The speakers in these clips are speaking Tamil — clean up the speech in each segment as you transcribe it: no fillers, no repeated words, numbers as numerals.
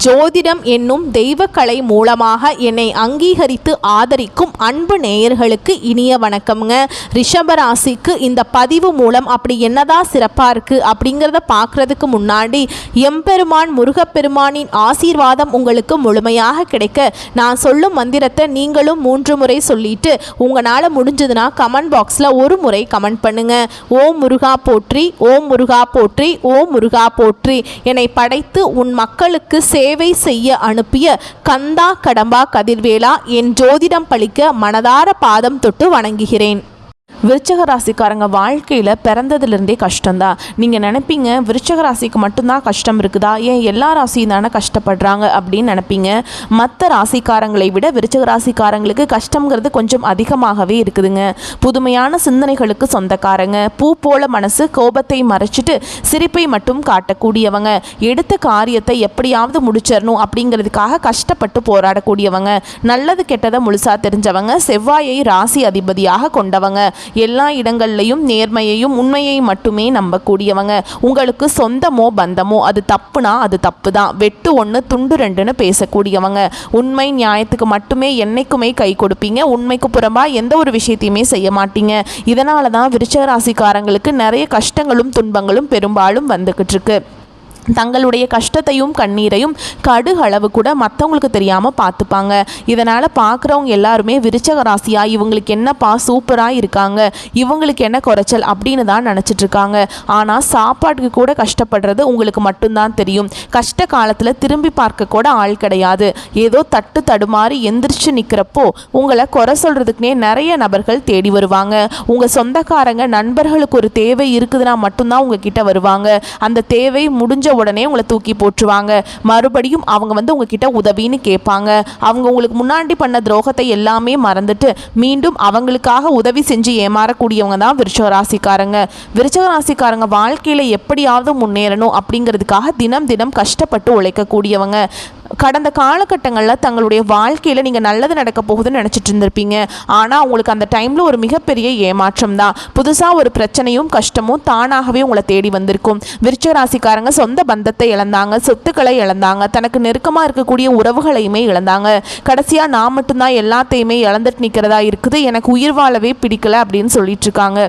ஜோதிடம் என்னும் தெய்வக்கலை மூலமாக என்னை அங்கீகரித்து ஆதரிக்கும் அன்பு நேயர்களுக்கு இனிய வணக்கம்ங்க. ரிஷபராசிக்கு இந்த பதிவு மூலம் அப்படி என்னதான் சிறப்பாக இருக்குது அப்படிங்கிறத பார்க்குறதுக்கு முன்னாடி எம்பெருமான் முருகப்பெருமானின் ஆசீர்வாதம் உங்களுக்கு முழுமையாக கிடைக்க நான் சொல்லும் மந்திரத்தை நீங்களும் 3 முறை சொல்லிட்டு உங்களால் முடிஞ்சதுன்னா கமெண்ட் பாக்ஸில் ஒரு முறை கமெண்ட் பண்ணுங்க. ஓம் முருகா போற்றி, ஓம் முருகா போற்றி, ஓம் முருகா போற்றி. என்னை படைத்து உன் மக்களுக்கு சேவை செய்ய அனுப்பிய கந்தா கடம்பா கதிர்வேலா, என் ஜோதிடம் பழிக்க மனதார பாதம் தொட்டு வணங்குகிறேன். விருச்சக ராசிக்காரங்க வாழ்க்கையில் பிறந்ததுலேருந்தே கஷ்டம்தான். நீங்கள் நினைப்பீங்க விருச்சக ராசிக்கு மட்டும்தான் கஷ்டம் இருக்குதா, ஏன் எல்லா ராசியும் தானே கஷ்டப்படுறாங்க அப்படின்னு நினைப்பீங்க. மற்ற ராசிக்காரங்களை விட விருச்சக ராசிக்காரங்களுக்கு கஷ்டங்கிறது கொஞ்சம் அதிகமாகவே இருக்குதுங்க. புதுமையான சிந்தனைகளுக்கு சொந்தக்காரங்க, பூ போல மனசு, கோபத்தை மறைச்சிட்டு சிரிப்பை மட்டும் காட்டக்கூடியவங்க, எடுத்த காரியத்தை எப்படியாவது முடிச்சிடணும் அப்படிங்கிறதுக்காக கஷ்டப்பட்டு போராடக்கூடியவங்க, நல்லது கெட்டதை முழுசாக தெரிஞ்சவங்க, செவ்வாயை ராசி அதிபதியாக கொண்டவங்க, எல்லா இடங்கள்லையும் நேர்மையையும் உண்மையை மட்டுமே நம்பக்கூடியவங்க, உங்களுக்கு சொந்தமோ பந்தமோ அது தப்புனா அது தப்பு தான், வெட்டு 1 துண்டு 2ன்னு பேசக்கூடியவங்க, உண்மை நியாயத்துக்கு மட்டுமே என்னைக்குமே கை கொடுப்பீங்க, உண்மைக்கு புறம்பா எந்த ஒரு விஷயத்தையுமே செய்ய மாட்டீங்க. இதனால தான் விருச்சிக ராசிக்காரங்களுக்கு நிறைய கஷ்டங்களும் துன்பங்களும் பெரும்பாலும் வந்துக்கிட்டு இருக்கு. தங்களுடைய கஷ்டத்தையும் கண்ணீரையும் கடுகளவு கூட மற்றவங்களுக்கு தெரியாமல் பார்த்துப்பாங்க. இதனால் பார்க்குறவங்க எல்லாருமே விருச்சக ராசியா இவங்களுக்கு என்னப்பா சூப்பராக இருக்காங்க, இவங்களுக்கு என்ன குறைச்சல் அப்படின்னு தான் நினச்சிட்ருக்காங்க. ஆனால் சாப்பாட்டுக்கு கூட கஷ்டப்படுறது உங்களுக்கு மட்டும்தான் தெரியும். கஷ்ட காலத்தில் திரும்பி பார்க்க கூட ஆள் கிடையாது. ஏதோ தட்டு தடுமாறி எந்திரிச்சு நிற்கிறப்போ உங்களை குறை சொல்கிறதுக்குனே நிறைய நபர்கள் தேடி வருவாங்க. உங்கள் சொந்தக்காரங்க நண்பர்களுக்கு ஒரு தேவை இருக்குதுன்னா மட்டும்தான் உங்ககிட்ட வருவாங்க. அந்த தேவை முடிஞ்ச உடனே உங்களை தூக்கி போட்டுருவாங்க. மறுபடியும் அவங்க உங்ககிட்ட உதவின்னு கேட்பாங்க. அவங்க உங்களுக்கு முன்னாடி பண்ண துரோகத்தை எல்லாமே மறந்துட்டு மீண்டும் அவங்களுக்காக உதவி செஞ்சு ஏமாறக்கூடியவங்க தான் விருச்சிக ராசிக்காரங்க. விருச்சிக ராசிக்காரங்க வாழ்க்கையில் எப்படியாவது முன்னேறணும் அப்படிங்கிறதுக்காக தினம் தினம் கஷ்டப்பட்டு உழைக்கக்கூடியவங்க. கடந்த காலகட்டங்களில் தங்களுடைய வாழ்க்கையில் நீங்கள் நல்லது நடக்க போகுதுன்னு நினச்சிட்டு இருந்திருப்பீங்க. ஆனால் உங்களுக்கு அந்த டைமில் ஒரு மிகப்பெரிய ஏமாற்றம் தான். புதுசாக ஒரு பிரச்சனையும் கஷ்டமும் தானாகவே உங்களை தேடி வந்திருக்கும். விருச்சிக ராசிக்காரங்க சொந்த பந்தத்தை இழந்தாங்க, சொத்துக்களை இழந்தாங்க, தனக்கு நெருக்கமாக இருக்கக்கூடிய உறவுகளையுமே இழந்தாங்க. கடைசியாக நான் மட்டும்தான் எல்லாத்தையுமே இழந்துட்டு நிற்கிறதா இருக்குது, எனக்கு உயிர் வாழவே பிடிக்கல அப்படின்னு சொல்லிட்டு இருக்காங்க.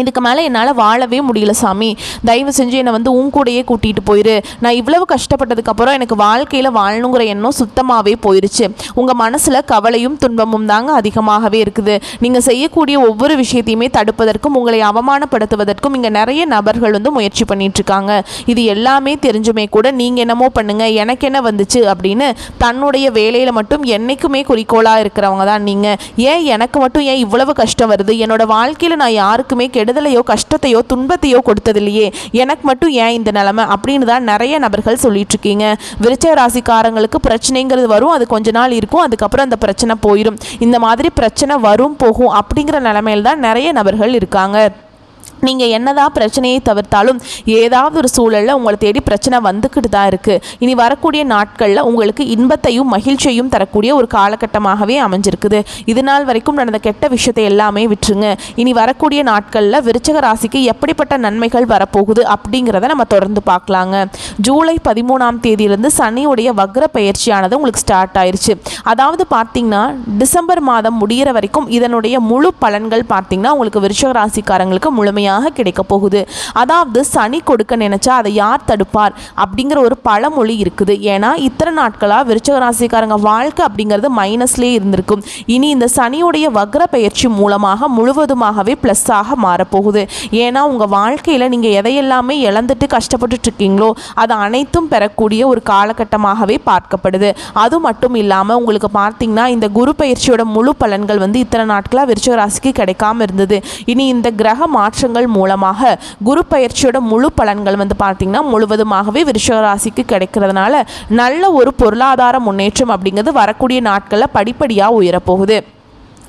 இதுக்கு மேலே என்னால் வாழவே முடியல சாமி, தயவு செஞ்சு என்னை உன் கூடையே கூட்டிகிட்டு போயிரு, நான் இவ்வளவு கஷ்டப்பட்டதுக்கப்புறம் எனக்கு வாழ்க்கையில் வாழணுங்கிற எண்ணம் சுத்தமாகவே போயிடுச்சு. உங்கள் மனசில் கவலையும் துன்பமும் தாங்க அதிகமாகவே இருக்குது. நீங்கள் செய்யக்கூடிய ஒவ்வொரு விஷயத்தையுமே தடுப்பதற்கும் உங்களை அவமானப்படுத்துவதற்கும் இங்கே நிறைய நபர்கள் முயற்சி பண்ணிகிட்ருக்காங்க. இது எல்லாமே தெரிஞ்சுமே கூட நீங்கள் என்னமோ பண்ணுங்கள், எனக்கு என்ன வந்துச்சு அப்படின்னு தன்னுடைய வேலையில் மட்டும் என்றைக்குமே குறிக்கோளாக இருக்கிறவங்க தான் நீங்கள். ஏன் எனக்கு மட்டும் ஏன் இவ்வளவு கஷ்டம் வருது, என்னோடய வாழ்க்கையில் நான் யாருக்குமே கெடுதலையோ கஷ்டத்தையோ துன்பத்தையோ கொடுத்ததில்லையே, எனக்கு மட்டும் ஏன் இந்த நிலைமை அப்படின்னு தான் நிறைய நபர்கள் சொல்லிட்டு இருக்கீங்க. விருச்சிக ராசிக்காரங்களுக்கு பிரச்சனைங்கிறது வரும், அது கொஞ்ச நாள் இருக்கும், அதுக்கப்புறம் அந்த பிரச்சனை போயிடும். இந்த மாதிரி பிரச்சனை வரும் போகும் அப்படிங்கிற நிலைமையில் தான் நிறைய நபர்கள் இருக்காங்க. நீங்கள் என்னதான் பிரச்சனையை தவிர்த்தாலும் ஏதாவது ஒரு சூழலில் உங்களை தேடி பிரச்சனை வந்துக்கிட்டு தான் இருக்குது. இனி வரக்கூடிய நாட்களில் உங்களுக்கு இன்பத்தையும் மகிழ்ச்சியையும் தரக்கூடிய ஒரு காலகட்டமாகவே அமைஞ்சிருக்குது. இது நாள் வரைக்கும் நடந்த கெட்ட விஷயத்தை எல்லாமே விட்டுருங்க. இனி வரக்கூடிய நாட்களில் விருச்சிக ராசிக்கு எப்படிப்பட்ட நன்மைகள் வரப்போகுது அப்படிங்கிறத நம்ம தொடர்ந்து பார்க்கலாங்க. ஜூலை 13ஆம் தேதியிலிருந்து சனியுடைய வக்ர பயிற்சியானது உங்களுக்கு ஸ்டார்ட் ஆயிடுச்சு. அதாவது பார்த்தீங்கன்னா டிசம்பர் மாதம் முடிகிற வரைக்கும் இதனுடைய முழு பலன்கள் பார்த்தீங்கன்னா உங்களுக்கு விருச்சிக ராசிக்காரங்களுக்கு முழுமையாக கிடைக்க போகுது. அதாவது சனி கொடுக்க நினைச்சா அதை யார் தடுப்பார் அப்படிங்கிற ஒரு பழமொழி இருக்குது. ஏன்னா இத்தனை நாட்களா விருச்சிக ராசிக்காரங்க வாழ்க்கை அப்படிங்கிறது மைனஸ்லேயே இருந்திருக்கும். இனி இந்த சனியுடைய வக்ர பயிற்சி மூலமாக முழுவதுமாகவே ப்ளஸ்ஸாக மாறப்போகுது. ஏன்னா உங்கள் வாழ்க்கையில் நீங்கள் எதையெல்லாமே இழந்துட்டு கஷ்டப்பட்டுட்டு இருக்கீங்களோ அது அனைத்தும் பெறக்கூடிய ஒரு காலகட்டமாகவே பார்க்கப்படுது. அது மட்டும் இல்லாமல் உங்களுக்கு பார்த்தீங்கன்னா இந்த குரு பயிற்சியோட முழு பலன்கள் இத்தனை நாட்களாக விருச்சிக ராசிக்கு கிடைக்காம இருந்தது. இனி இந்த கிரக மாற்றங்கள் மூலமாக குரு பயிற்சியோட முழு பலன்கள் பார்த்தீங்கன்னா முழுவதுமாகவே விருச்சிக ராசிக்கு கிடைக்கிறதுனால நல்ல ஒரு பொருளாதார முன்னேற்றம் அப்படிங்கிறது வரக்கூடிய நாட்களில் படிப்படியாக உயரப்போகுது.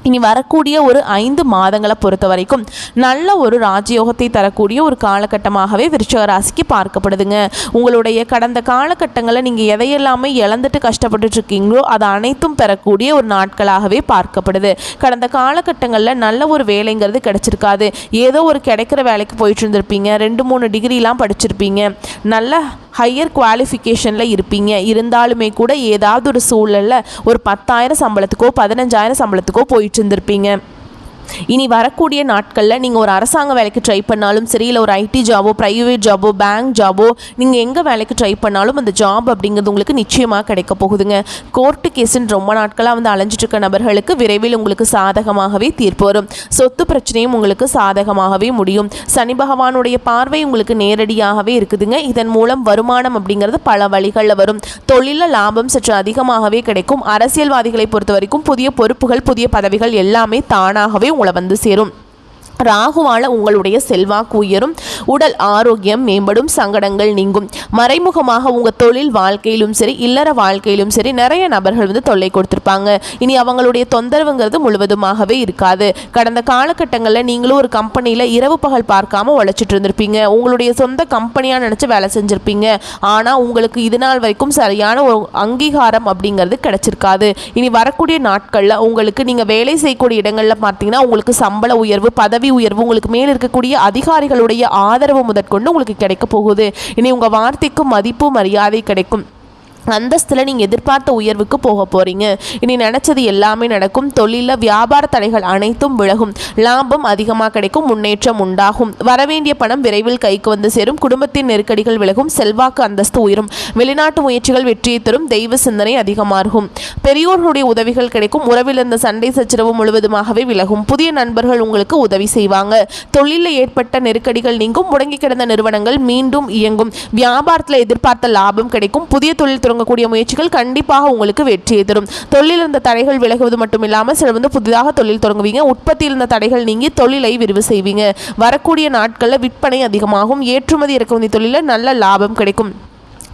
இனி வரக்கூடிய ஒரு 5 மாதங்களை பொறுத்த வரைக்கும் நல்ல ஒரு ராஜயோகத்தை தரக்கூடிய ஒரு காலகட்டமாகவே விருச்சிக ராசிக்கு பார்க்கப்படுதுங்க. உங்களுடைய கடந்த காலகட்டங்களில் நீங்கள் எதையெல்லாமே இழந்துட்டு கஷ்டப்பட்டுட்டு இருக்கீங்களோ அதை அனைத்தும் பெறக்கூடிய ஒரு நாட்களாகவே பார்க்கப்படுது. கடந்த காலகட்டங்களில் நல்ல ஒரு வேலைங்கிறது கிடைச்சிருக்காது. ஏதோ ஒரு கிடைக்கிற வேலைக்கு போயிட்டு இருந்திருப்பீங்க, 2-3 டிகிரிலாம் படிச்சிருப்பீங்க, நல்ல ஹையர் குவாலிஃபிகேஷனில் இருப்பீங்க. இருந்தாலுமே கூட ஏதாவது ஒரு சூழலில் ஒரு 10,000 சம்பளத்துக்கோ 15,000 சம்பளத்துக்கோ போயிட்டு இருந்திருப்பீங்க. இனி வரக்கூடிய நாட்களில் நீங்கள் ஒரு அரசாங்க வேலைக்கு ட்ரை பண்ணாலும் சரி, இல்லை ஒரு ஐடி ஜாபோ, ப்ரைவேட் ஜாபோ, பேங்க் ஜாபோ, நீங்கள் எங்கே வேலைக்கு ட்ரை பண்ணாலும் அந்த ஜாப் அப்படிங்கிறது உங்களுக்கு நிச்சயமாக கிடைக்க போகுதுங்க. கோர்ட்டு கேஸுன்னு ரொம்ப நாட்களாக வந்து அலைஞ்சிட்டு இருக்க நபர்களுக்கு விரைவில் உங்களுக்கு சாதகமாகவே தீர்ப்பு வரும். சொத்து பிரச்சனையும் உங்களுக்கு சாதகமாகவே முடியும். சனி பகவானுடைய பார்வை உங்களுக்கு நேரடியாகவே இருக்குதுங்க. இதன் மூலம் வருமானம் அப்படிங்கிறது பல வழிகளில் வரும். தொழிலில் லாபம் சற்று அதிகமாகவே கிடைக்கும். அரசியல்வாதிகளை பொறுத்த வரைக்கும் புதிய பொறுப்புகள், புதிய பதவிகள் எல்லாமே தானாகவே உங்களை வந்து சேரும். ராகுவால் உங்களுடைய செல்வாக்கு உயரும், உடல் ஆரோக்கியம் மேம்படும், சங்கடங்கள் நீங்கும். மறைமுகமாக உங்கள் தொழில் வாழ்க்கையிலும் சரி, இல்லற வாழ்க்கையிலும் சரி நிறைய நபர்கள் வந்து தொல்லை கொடுத்துருப்பாங்க. இனி அவங்களுடைய தொந்தரவுங்கிறது முழுவதுமாகவே இருக்காது. கடந்த காலகட்டங்களில் நீங்களும் ஒரு கம்பெனியில் இரவு பகல் பார்க்காம உழைச்சிட்டு இருந்திருப்பீங்க. உங்களுடைய சொந்த கம்பெனியாக நினச்சி வேலை செஞ்சுருப்பீங்க. ஆனால் உங்களுக்கு இது நாள் வரைக்கும் சரியான ஒரு அங்கீகாரம் அப்படிங்கிறது கிடைச்சிருக்காது. இனி வரக்கூடிய நாட்களில் உங்களுக்கு நீங்கள் வேலை செய்யக்கூடிய இடங்களில் பார்த்தீங்கன்னா உங்களுக்கு சம்பள உயர்வு, பதவி உயர்வு, உங்களுக்கு மேல் இருக்கக்கூடிய அதிகாரிகளுடைய ஆதரவு முதற்கொண்டு உங்களுக்கு கிடைக்க போகுது. இனி உங்கள் வார்த்தைக்கு மதிப்பு மரியாதை கிடைக்கும். அந்தஸ்தில் நீங்கள் எதிர்பார்த்த உயர்வுக்கு போக போகிறீங்க. இனி நினச்சது எல்லாமே நடக்கும். தொழிலில் வியாபார தடைகள் அனைத்தும் விலகும். லாபம் அதிகமாக கிடைக்கும். முன்னேற்றம் உண்டாகும். வரவேண்டிய பணம் விரைவில் கைக்கு வந்து சேரும். குடும்பத்தின் நெருக்கடிகள் விலகும். செல்வாக்கு அந்தஸ்து உயரும். வெளிநாட்டு முயற்சிகள் வெற்றியை தரும். தெய்வ சிந்தனை அதிகமாகும். பெரியோர்களுடைய உதவிகள் கிடைக்கும். உறவில் இருந்த சண்டை சச்சரவு முழுவதுமாகவே விலகும். புதிய நண்பர்கள் உங்களுக்கு உதவி செய்வாங்க. தொழிலில் ஏற்பட்ட நெருக்கடிகள் நீங்கும். முடங்கி கிடந்த நிறுவனங்கள் மீண்டும் இயங்கும். வியாபாரத்தில் எதிர்பார்த்த லாபம் கிடைக்கும். புதிய தொழில் கூடிய முயற்சிகள் கண்டிப்பாக உங்களுக்கு வெற்றியை தரும். தொழில் இருந்த தடைகள் விலகுவது மட்டும் இல்லாமல் சிலர் வந்து புதிதாக தொழில் தொடங்குவீங்க. உற்பத்தியில் இருந்த தடைகள் நீங்கி தொழிலை விரிவு செய்வீங்க. வரக்கூடிய நாட்களில் விற்பனை அதிகமாகும். ஏற்றுமதி இறக்குமதி தொழிலில் நல்ல லாபம் கிடைக்கும்.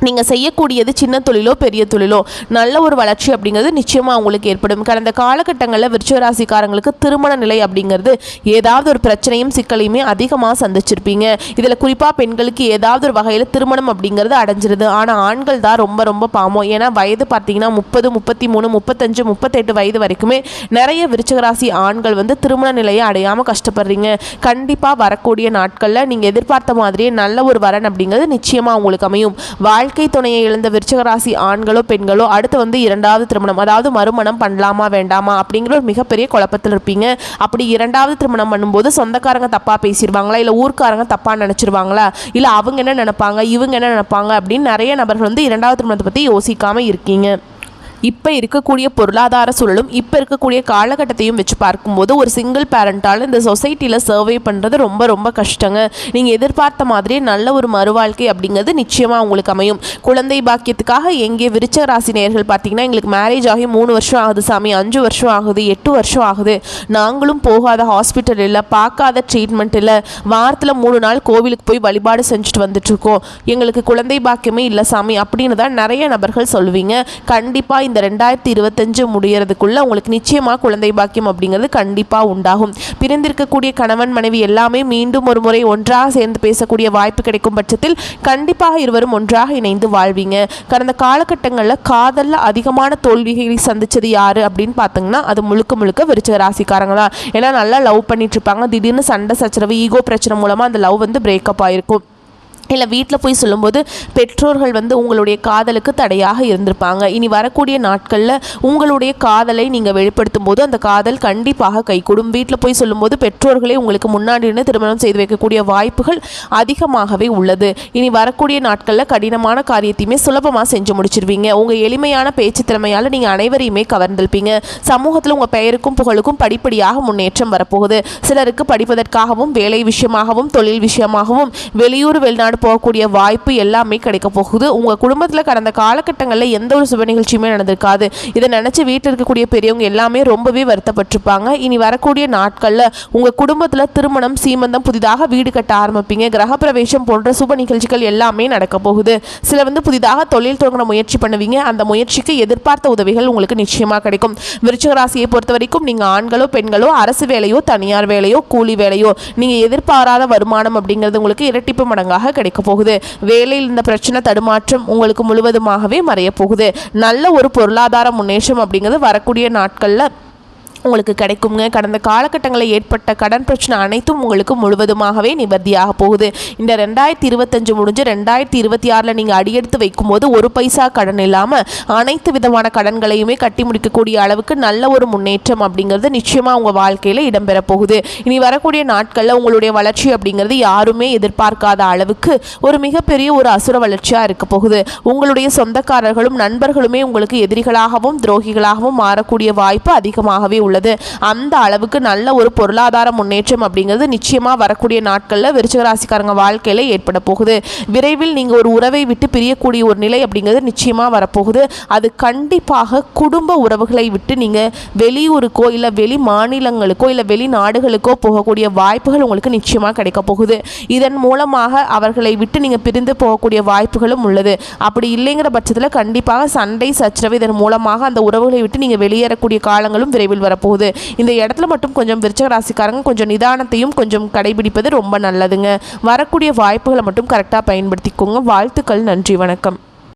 நீங்கள் செய்யக்கூடியது சின்ன தொழிலோ பெரிய தொழிலோ நல்ல ஒரு வளர்ச்சி அப்படிங்கிறது நிச்சயமாக உங்களுக்கு ஏற்படும். கடந்த காலகட்டங்களில் விருச்சிக ராசிக்காரங்களுக்கு திருமண நிலை அப்படிங்கிறது ஏதாவது ஒரு பிரச்சனையும் சிக்கலையுமே அதிகமாக சந்திச்சிருப்பீங்க. இதில் குறிப்பாக பெண்களுக்கு ஏதாவது ஒரு வகையில் திருமணம் அப்படிங்கிறது அடைஞ்சிருது. ஆனால் ஆண்கள் தான் ரொம்ப ரொம்ப பாவம். ஏன்னா வயது பார்த்தீங்கன்னா 30, 33, 35, 38 வயது வரைக்குமே நிறைய விருச்சிக ராசி ஆண்கள் வந்து திருமண நிலையை அடையாமல் கஷ்டப்படுறீங்க. கண்டிப்பாக வரக்கூடிய நாட்களில் நீங்கள் எதிர்பார்த்த மாதிரியே நல்ல ஒரு வரன் அப்படிங்கிறது நிச்சயமாக உங்களுக்கு அமையும். வாழ்க்கை துணையை இழந்த விருச்சிக ராசி ஆண்களோ பெண்களோ அடுத்து வந்து 2வது திருமணம், அதாவது மறுமணம் பண்ணலாமா வேண்டாமா அப்படிங்கிற ஒரு மிகப்பெரிய குழப்பத்தில் இருப்பீங்க. அப்படி 2வது திருமணம் பண்ணும்போது சொந்தக்காரங்க தப்பாக பேசிடுவாங்களா, இல்லை ஊர்க்காரங்க தப்பாக நினச்சிருவாங்களா, இல்லை அவங்க என்ன நினைப்பாங்க, இவங்க என்ன நினைப்பாங்க அப்படின்னு நிறைய நபர்கள் வந்து 2வது திருமணத்தை பற்றி யோசிக்காமல் இருக்கீங்க. இப்போ இருக்கக்கூடிய பொருளாதார சூழலும் இப்போ இருக்கக்கூடிய காலகட்டத்தையும் வச்சு பார்க்கும்போது ஒரு சிங்கிள் பேரண்டால் இந்த சொசைட்டியில் சர்வே பண்ணுறது ரொம்ப ரொம்ப கஷ்டங்க. நீங்கள் எதிர்பார்த்த மாதிரியே நல்ல ஒரு மறுவாழ்க்கை அப்படிங்கிறது நிச்சயமாக உங்களுக்கு அமையும். குழந்தை பாக்கியத்துக்காக எங்கே விருச்சிக ராசி நேயர்கள் பார்த்தீங்கன்னா எங்களுக்கு மேரேஜ் ஆகி 3 வருஷம் ஆகுது சாமி, 5 வருஷம் ஆகுது, 8 வருஷம் ஆகுது, நாங்களும் போகாத ஹாஸ்பிட்டல் இல்லை, பார்க்காத ட்ரீட்மெண்ட் இல்லை, வாரத்தில் 3 நாள் கோவிலுக்கு போய் வழிபாடு செஞ்சுட்டு வந்துட்டுருக்கோம், எங்களுக்கு குழந்தை பாக்கியமே இல்லை சாமி அப்படின்னு தான் நிறைய நபர்கள் சொல்லுவீங்க. கண்டிப்பாக இந்த 2025 முடியறதுக்குள்ள உங்களுக்கு நிச்சயமாக குழந்தை பாக்கியம் அப்படிங்கிறது கண்டிப்பாக உண்டாகும். பிரிந்திருக்கக்கூடிய கணவன் மனைவி எல்லாமே மீண்டும் ஒரு முறை ஒன்றாக சேர்ந்து பேசக்கூடிய வாய்ப்பு கிடைக்கும் பட்சத்தில் கண்டிப்பாக இருவரும் ஒன்றாக இணைந்து வாழ்வீங்க. கடந்த காலகட்டங்களில் காதலில் அதிகமான தோல்விகளை சந்திச்சது யாரு அப்படின்னு பார்த்தீங்கன்னா அது முழுக்க முழுக்க விருச்சிக ராசிக்காரங்க தான். ஏன்னா நல்லா லவ் பண்ணிட்டு இருப்பாங்க, திடீர்னு சண்டை சச்சரவு, ஈகோ பிரச்சனை மூலமாக அந்த லவ் வந்து பிரேக்கப் ஆயிருக்கும். இல்லை வீட்டில் போய் சொல்லும்போது பெற்றோர்கள் வந்து உங்களுடைய காதலுக்கு தடையாக இருந்திருப்பாங்க. இனி வரக்கூடிய நாட்களில் உங்களுடைய காதலை நீங்கள் வெளிப்படுத்தும் போது அந்த காதல் கண்டிப்பாக கைகூடும். வீட்டில் போய் சொல்லும்போது பெற்றோர்களே உங்களுக்கு முன்னாடி இருந்து திருமணம் செய்து வைக்கக்கூடிய வாய்ப்புகள் அதிகமாகவே உள்ளது. இனி வரக்கூடிய நாட்களில் கடினமான காரியத்தையுமே சுலபமாக செஞ்சு முடிச்சிருவீங்க. உங்கள் எளிமையான பேச்சு திறமையால் நீங்கள் அனைவரையுமே கவர்ந்திருப்பீங்க. சமூகத்தில் உங்கள் பெயருக்கும் புகழுக்கும் படிப்படியாக முன்னேற்றம் வரப்போகுது. சிலருக்கு படிப்பதற்காகவும் வேலை விஷயமாகவும் தொழில் விஷயமாகவும் வெளியூர் வெளிநாடு போகக்கூடிய வாய்ப்பு எல்லாமே கிடைக்க போகுது. உங்கள் குடும்பத்தில் கடந்த காலகட்டங்களில் எந்த ஒரு சுப நிகழ்ச்சியுமே நடந்திருக்காது. இதை நினச்சி வீட்டில் இருக்கக்கூடிய பெரியவங்க எல்லாமே ரொம்பவே வருத்தப்பட்டிருப்பாங்க. இனி வரக்கூடிய நாட்களில் உங்கள் குடும்பத்தில் திருமணம், சீமந்தம், புதிதாக வீடு கட்ட ஆரம்பிப்பீங்க. கிரகப்பிரவேசம் போன்ற சுப நிகழ்ச்சிகள் எல்லாமே நடக்க போகுது. சில புதிதாக தொழில் தொடங்க முயற்சி பண்ணுவீங்க. அந்த முயற்சிக்கு எதிர்பார்த்த உதவிகள் உங்களுக்கு நிச்சயமாக கிடைக்கும். விருச்சிக ராசியை பொறுத்த வரைக்கும் நீங்கள் ஆண்களோ பெண்களோ, அரசு வேலையோ தனியார் வேலையோ கூலி வேலையோ, நீங்கள் எதிர்பாராத வருமானம் அப்படிங்கிறது உங்களுக்கு இரட்டிப்பு மடங்காக கிடைக்க போகுது. வேலையில் இந்த பிரச்சனை தடுமாற்றம் உங்களுக்கு முழுவதுமாகவே மறைய போகுது. நல்ல ஒரு பொருளாதார முன்னேற்றம் அப்படிங்கிறது வரக்கூடிய நாட்களில் உங்களுக்கு கிடைக்குங்க. கடந்த காலகட்டங்களில் ஏற்பட்ட கடன் பிரச்சனை அனைத்தும் உங்களுக்கு முழுவதுமாகவே நிவர்த்தியாக போகுது. இந்த 2025 முடிஞ்சு 2026 நீங்கள் அடியெடுத்து வைக்கும்போது ஒரு பைசா கடன் இல்லாமல் அனைத்து விதமான கடன்களையுமே கட்டி முடிக்கக்கூடிய அளவுக்கு நல்ல ஒரு முன்னேற்றம் அப்படிங்கிறது நிச்சயமாக உங்கள் வாழ்க்கையில் இடம்பெற போகுது. இனி வரக்கூடிய நாட்களில் உங்களுடைய வளர்ச்சி அப்படிங்கிறது யாருமே எதிர்பார்க்காத அளவுக்கு ஒரு மிகப்பெரிய ஒரு அசுர வளர்ச்சியாக இருக்க போகுது. உங்களுடைய சொந்தக்காரர்களும் நண்பர்களுமே உங்களுக்கு எதிரிகளாகவும் துரோகிகளாகவும் மாறக்கூடிய வாய்ப்பு அதிகமாகவே உள்ளது. அந்த அளவுக்கு நல்ல ஒரு பொருளாதார முன்னேற்றம் அப்படிங்கிறது நிச்சயமாக வரக்கூடிய நாட்களில் விருச்சிக ராசிக்காரங்க வாழ்க்கையில் ஏற்பட போகுது. விரைவில் நீங்கள் ஒரு உறவை விட்டு பிரியக்கூடிய ஒரு நிலை அப்படிங்கிறது நிச்சயமாக வரப்போகுது. அது கண்டிப்பாக குடும்ப உறவுகளை விட்டு நீங்கள் வெளியூருக்கோ இல்லை வெளி மாநிலங்களுக்கோ இல்லை வெளிநாடுகளுக்கோ போகக்கூடிய வாய்ப்புகள் உங்களுக்கு நிச்சயமாக கிடைக்க போகுது. இதன் மூலமாக அவர்களை விட்டு நீங்கள் பிரிந்து போகக்கூடிய வாய்ப்புகளும் உள்ளது. அப்படி இல்லைங்கிற பட்சத்தில் கண்டிப்பாக சண்டை சச்சரவு இதன் மூலமாக அந்த உறவுகளை விட்டு நீங்கள் வெளியேறக்கூடிய காலங்களும் விரைவில் வரப்போகுது. இந்த இடத்துல மட்டும் கொஞ்சம் விருச்சிக ராசிக்காரங்க கொஞ்சம் நிதானத்தையும் கொஞ்சம் கடைபிடிப்பது ரொம்ப நல்லதுங்க. வரக்கூடிய வாய்ப்புகளை மட்டும் கரெக்டாக பயன்படுத்திக்கோங்க. வாழ்த்துக்கள். நன்றி. வணக்கம்.